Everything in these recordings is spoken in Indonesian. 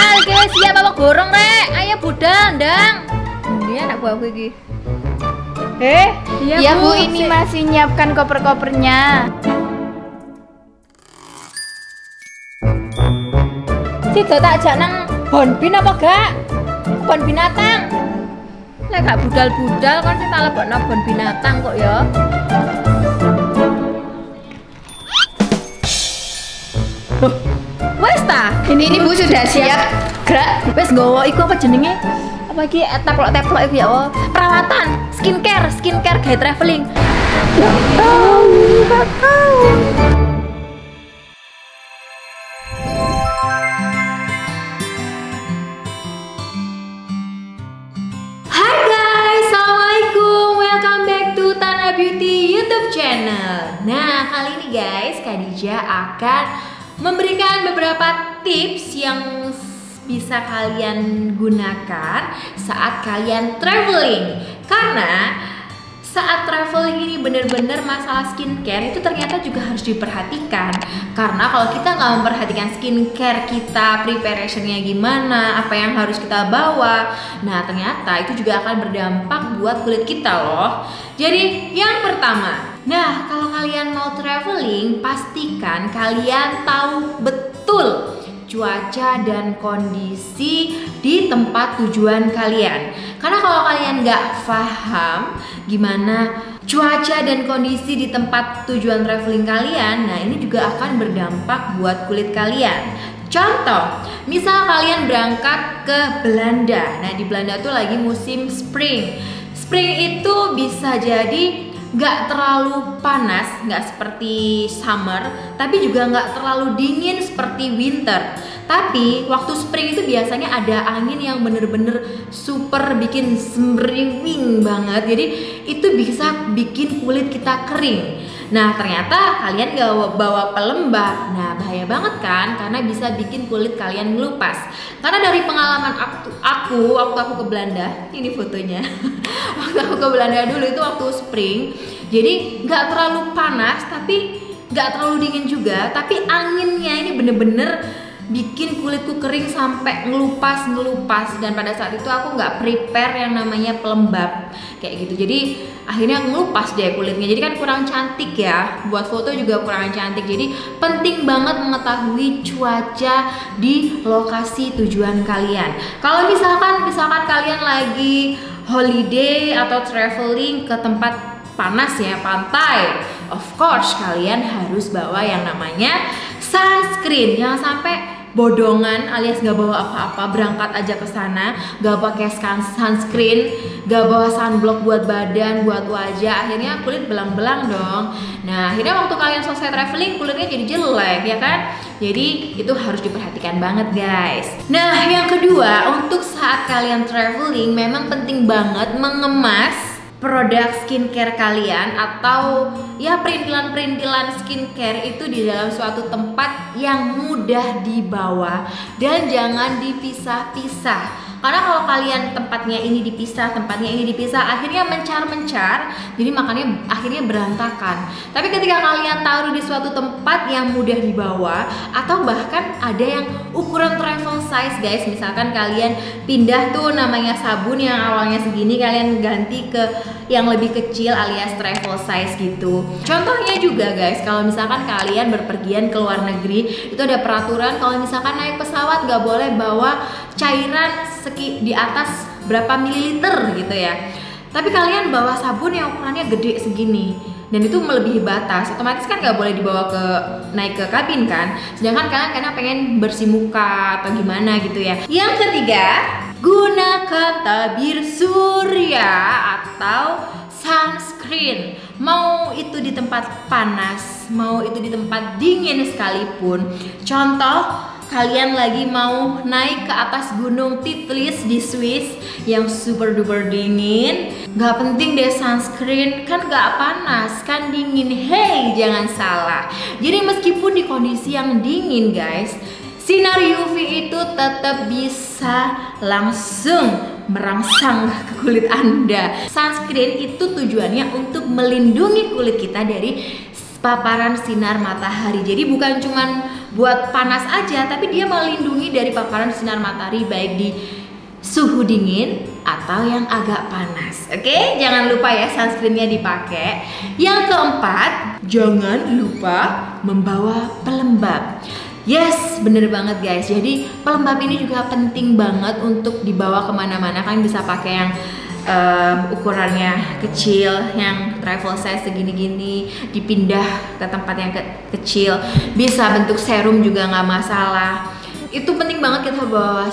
Guys, siap apa gorong rek? Ayo budal ndang. Ini anak buahku iki. Iya Bu, ini masih nyiapkan koper-kopernya. Tidak tak ajak nang bonbin apa gak? Bon binatang. Lek gak budal-budal kan sing tak lebokno bon binatang kok ya. Wes ta? Ini Bu sudah siap. Gerak. Wes nggawa iku apa jenenge? Apa iki teplok-teplok iku ya Allah. Perawatan, skincare kayak traveling. Gak tahu. Hai guys, assalamualaikum. Welcome back to Tanah Beauty YouTube channel. Nah, kali ini guys, Khadijah akan memberikan beberapa tips yang bisa kalian gunakan saat kalian traveling. Karena saat traveling ini bener-bener masalah skincare itu ternyata juga harus diperhatikan. Karena kalau kita nggak memperhatikan skincare kita, preparationnya gimana, apa yang harus kita bawa, nah ternyata itu juga akan berdampak buat kulit kita loh. Jadi yang pertama, nah kalau kalian mau traveling, pastikan kalian tahu betul cuaca dan kondisi di tempat tujuan kalian. Karena kalau kalian nggak paham gimana cuaca dan kondisi di tempat tujuan traveling kalian, nah ini juga akan berdampak buat kulit kalian. Contoh, misal kalian berangkat ke Belanda. Nah di Belanda tuh lagi musim spring. Spring itu bisa jadi nggak terlalu panas, nggak seperti summer, tapi juga nggak terlalu dingin seperti winter. Tapi waktu spring itu biasanya ada angin yang bener-bener super bikin semriwing banget. Jadi itu bisa bikin kulit kita kering. Nah ternyata kalian gak bawa pelembab. Nah bahaya banget kan, karena bisa bikin kulit kalian ngelupas. Karena dari pengalaman aku waktu aku ke Belanda, ini fotonya. Waktu aku ke Belanda dulu itu waktu spring. Jadi nggak terlalu panas tapi nggak terlalu dingin juga. Tapi anginnya ini bener-bener bikin kulitku kering sampai ngelupas. Dan pada saat itu aku nggak prepare yang namanya pelembab kayak gitu. Jadi akhirnya ngelupas deh kulitnya. Jadi kan kurang cantik ya. Buat foto juga kurang cantik. Jadi penting banget mengetahui cuaca di lokasi tujuan kalian. Kalau misalkan kalian lagi holiday atau traveling ke tempat panas ya, pantai, of course kalian harus bawa yang namanya sunscreen. Jangan sampai bodongan alias gak bawa apa-apa, berangkat aja ke sana gak pakai sunscreen, gak bawa sunblock buat badan, buat wajah, akhirnya kulit belang-belang dong. Nah akhirnya waktu kalian selesai traveling kulitnya jadi jelek ya kan. Jadi itu harus diperhatikan banget guys. Nah yang kedua, untuk saat kalian traveling memang penting banget mengemas produk skincare kalian atau ya perintilan-perintilan skincare itu di dalam suatu tempat yang mudah dibawa dan jangan dipisah-pisah. Karena kalau kalian tempatnya ini dipisah, akhirnya mencar-mencar, jadi makanya akhirnya berantakan. Tapi ketika kalian taruh di suatu tempat yang mudah dibawa, atau bahkan ada yang ukuran travel size guys, misalkan kalian pindah tuh namanya sabun yang awalnya segini, kalian ganti ke yang lebih kecil alias travel size gitu. Contohnya juga guys, kalau misalkan kalian berpergian ke luar negeri, itu ada peraturan kalau misalkan naik pesawat gak boleh bawa cairan di atas berapa mililiter gitu ya. Tapi kalian bawa sabun yang ukurannya gede segini dan itu melebihi batas, otomatis kan nggak boleh dibawa naik ke kabin kan. Sedangkan kalian karena pengen bersih muka atau gimana gitu ya. Yang ketiga, gunakan tabir surya atau sunscreen. Mau itu di tempat panas, mau itu di tempat dingin sekalipun. Contoh, kalian lagi mau naik ke atas gunung Titlis di Swiss yang super duper dingin, gak penting deh sunscreen, kan gak panas, kan dingin. Hey, jangan salah. Jadi meskipun di kondisi yang dingin guys, sinar UV itu tetap bisa langsung merangsang ke kulit Anda. Sunscreen itu tujuannya untuk melindungi kulit kita dari paparan sinar matahari. Jadi bukan cuman buat panas aja, tapi dia melindungi dari paparan sinar matahari baik di suhu dingin atau yang agak panas. Oke, jangan lupa ya sunscreennya dipakai. Yang keempat, jangan lupa membawa pelembab. Yes, bener banget guys. Jadi pelembab ini juga penting banget untuk dibawa kemana-mana. Kan bisa pakai yang ukurannya kecil, yang travel size segini-gini, dipindah ke tempat yang kecil. Bisa bentuk serum juga nggak masalah. Itu penting banget kita bawa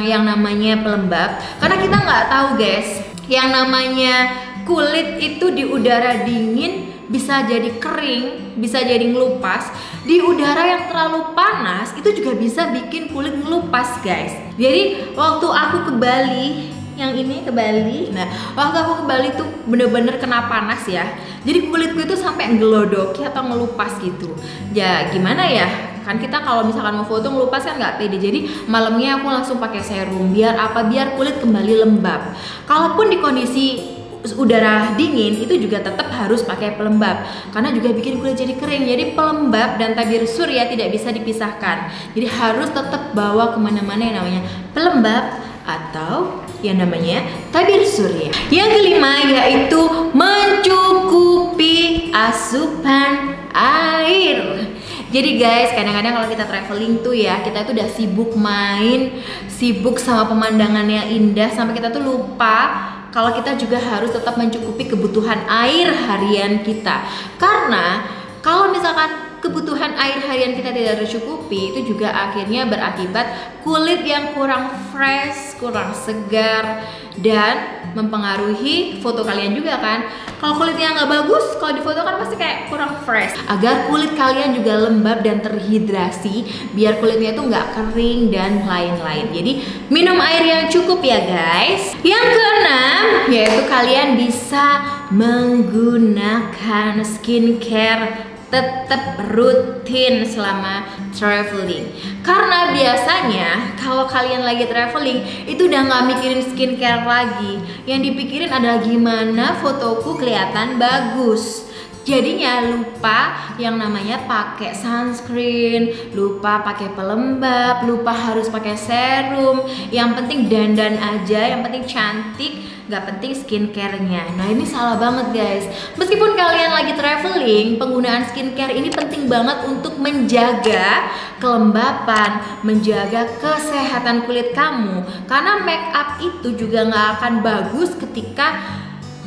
yang namanya pelembab, karena kita nggak tahu guys, yang namanya kulit itu di udara dingin bisa jadi kering, bisa jadi ngelupas. Di udara yang terlalu panas itu juga bisa bikin kulit ngelupas guys. Jadi waktu aku ke Bali, yang ini ke Bali, nah waktu aku ke Bali tuh bener-bener kena panas ya. Jadi kulitku itu sampai ngelodoki atau ngelupas gitu. Ya gimana ya, kan kita kalau misalkan mau foto ngelupas kan nggak pede. Jadi malamnya aku langsung pakai serum. Biar apa? Biar kulit kembali lembab. Kalaupun di kondisi udara dingin itu juga tetap harus pakai pelembab, karena juga bikin kulit jadi kering. Jadi pelembab dan tabir surya tidak bisa dipisahkan. Jadi harus tetap bawa kemana-mana yang namanya pelembab atau yang namanya tabir surya. Yang kelima yaitu mencukupi asupan air. Jadi guys, kadang-kadang kalau kita traveling tuh ya, kita tuh udah sibuk main, sibuk sama pemandangan yang indah, sampai kita tuh lupa kalau kita juga harus tetap mencukupi kebutuhan air harian kita. Karena kalau misalkan kebutuhan air harian kita tidak tercukupi, itu juga akhirnya berakibat kulit yang kurang fresh, kurang segar, dan mempengaruhi foto kalian juga kan. Kalau kulitnya nggak bagus, kalau di foto kan pasti kayak kurang fresh. Agar kulit kalian juga lembab dan terhidrasi, biar kulitnya itu nggak kering dan lain-lain. Jadi minum air yang cukup ya guys. Yang keenam yaitu kalian bisa menggunakan skincare tetap rutin selama traveling. Karena biasanya kalau kalian lagi traveling itu udah nggak mikirin skincare lagi. Yang dipikirin adalah gimana fotoku kelihatan bagus. Jadinya lupa yang namanya pakai sunscreen, lupa pakai pelembab, lupa harus pakai serum. Yang penting dandan aja, yang penting cantik, gak penting skincare-nya. Nah ini salah banget guys. Meskipun kalian lagi traveling, penggunaan skincare ini penting banget untuk menjaga kelembapan, menjaga kesehatan kulit kamu. Karena make up itu juga gak akan bagus ketika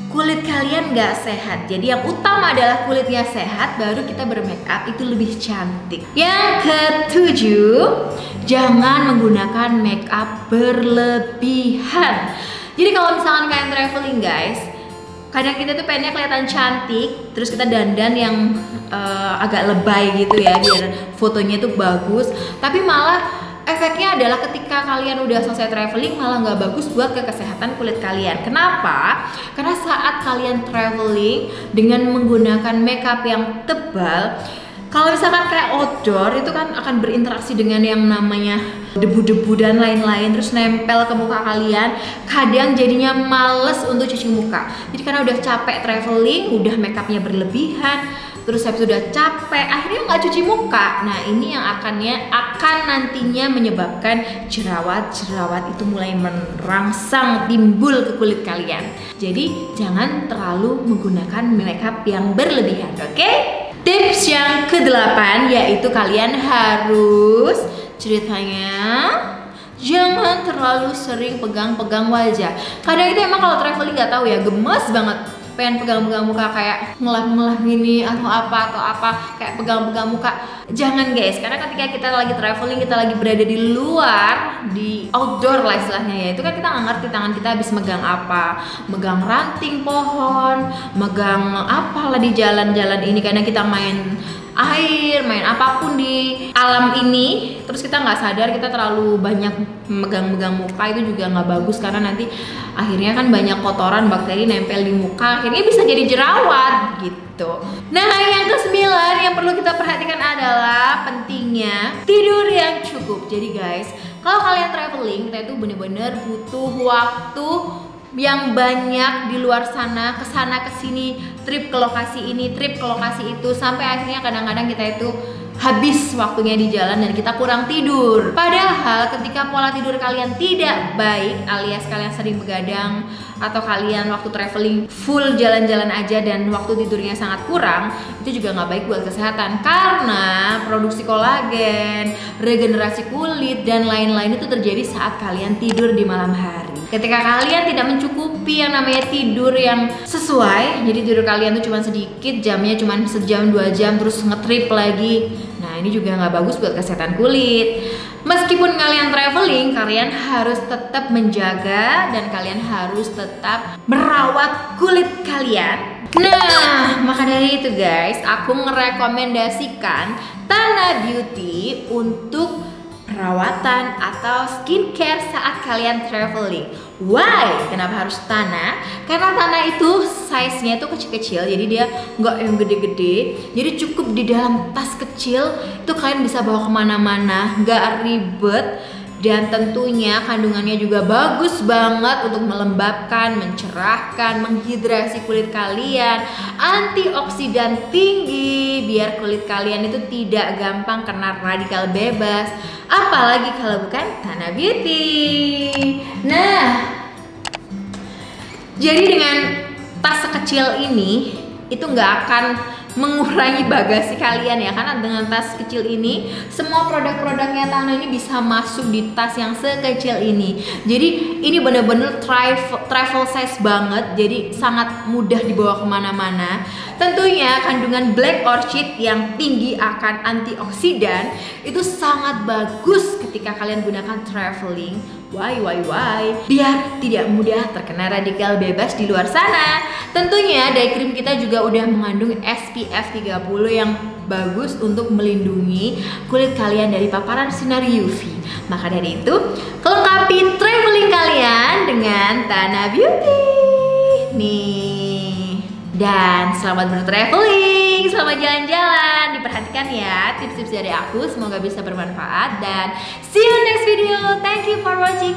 kulit kalian gak sehat. Jadi yang utama adalah kulitnya sehat, baru kita bermake up itu lebih cantik. Yang ketujuh, jangan menggunakan make up berlebihan. Jadi kalau misalkan kalian traveling guys, kadang kita tuh pengennya kelihatan cantik, terus kita dandan yang agak lebay gitu ya, biar fotonya tuh bagus. Tapi malah efeknya adalah ketika kalian udah selesai traveling malah nggak bagus buat ke kesehatan kulit kalian. Kenapa? Karena saat kalian traveling dengan menggunakan makeup yang tebal, kalau misalkan kayak outdoor itu kan akan berinteraksi dengan yang namanya debu-debu dan lain-lain, terus nempel ke muka kalian. Kadang jadinya males untuk cuci muka. Jadi karena udah capek traveling, udah makeupnya berlebihan, terus habis sudah capek, akhirnya nggak cuci muka. Nah ini yang akan nantinya menyebabkan jerawat-jerawat itu mulai merangsang timbul ke kulit kalian. Jadi jangan terlalu menggunakan makeup yang berlebihan, oke? Tips yang ke-8 yaitu kalian harus ceritanya jangan terlalu sering pegang-pegang wajah. Kadang itu emang kalau traveling nggak tahu ya, gemes banget pengen pegang-pegang muka, kayak ngelap-ngelap gini atau apa kayak pegang-pegang muka. Jangan guys, karena ketika kita lagi traveling, kita lagi berada di luar, di outdoor lah istilahnya ya, itu kan kita nggak ngerti tangan kita habis megang apa, megang ranting pohon, megang apalah di jalan-jalan ini, karena kita main air, main apapun di alam ini, terus kita nggak sadar kita terlalu banyak megang-megang muka, itu juga nggak bagus karena nanti akhirnya kan banyak kotoran, bakteri nempel di muka, akhirnya bisa jadi jerawat gitu. Nah yang ke-9 yang perlu kita perhatikan adalah pentingnya tidur yang cukup. Jadi guys, kalau kalian traveling, kita itu bener-bener butuh waktu yang banyak di luar sana, kesana kesini, trip ke lokasi ini, trip ke lokasi itu, sampai akhirnya kadang-kadang kita itu habis waktunya di jalan dan kita kurang tidur. Padahal ketika pola tidur kalian tidak baik, alias kalian sering begadang atau kalian waktu traveling full jalan-jalan aja dan waktu tidurnya sangat kurang, itu juga nggak baik buat kesehatan karena produksi kolagen, regenerasi kulit dan lain-lain itu terjadi saat kalian tidur di malam hari. Ketika kalian tidak mencukupi yang namanya tidur yang sesuai, jadi tidur kalian tuh cuma sedikit, jamnya cuma sejam 2 jam terus ngetrip lagi. Nah, ini juga nggak bagus buat kesehatan kulit. Meskipun kalian traveling, kalian harus tetap menjaga dan kalian harus tetap merawat kulit kalian. Nah, maka dari itu guys, aku merekomendasikan Tana Beauty untuk perawatan atau skincare saat kalian traveling. Why? Kenapa harus Tana? Karena Tana itu size-nya itu kecil-kecil, jadi dia nggak yang gede-gede. Jadi cukup di dalam tas kecil itu kalian bisa bawa kemana-mana, nggak ribet. Dan tentunya kandungannya juga bagus banget untuk melembabkan, mencerahkan, menghidrasi kulit kalian, antioksidan tinggi biar kulit kalian itu tidak gampang kena radikal bebas, apalagi kalau bukan Tana Beauty. Nah, jadi dengan tas sekecil ini itu nggak akan mengurangi bagasi kalian ya, karena dengan tas kecil ini semua produk-produknya Tana ini bisa masuk di tas yang sekecil ini. Jadi ini bener-bener travel size banget, jadi sangat mudah dibawa kemana-mana. Tentunya kandungan black orchid yang tinggi akan antioksidan itu sangat bagus ketika kalian gunakan traveling. Why? Biar tidak mudah terkena radikal bebas di luar sana. Tentunya day cream kita juga udah mengandung SPF 30 yang bagus untuk melindungi kulit kalian dari paparan sinar UV. Maka dari itu, kelengkapi traveling kalian dengan Tana Beauty. Nih. Dan selamat bertraveling, selamat jalan-jalan. Diperhatikan ya tips-tips dari aku, semoga bisa bermanfaat dan see you next video. Thank you for watching.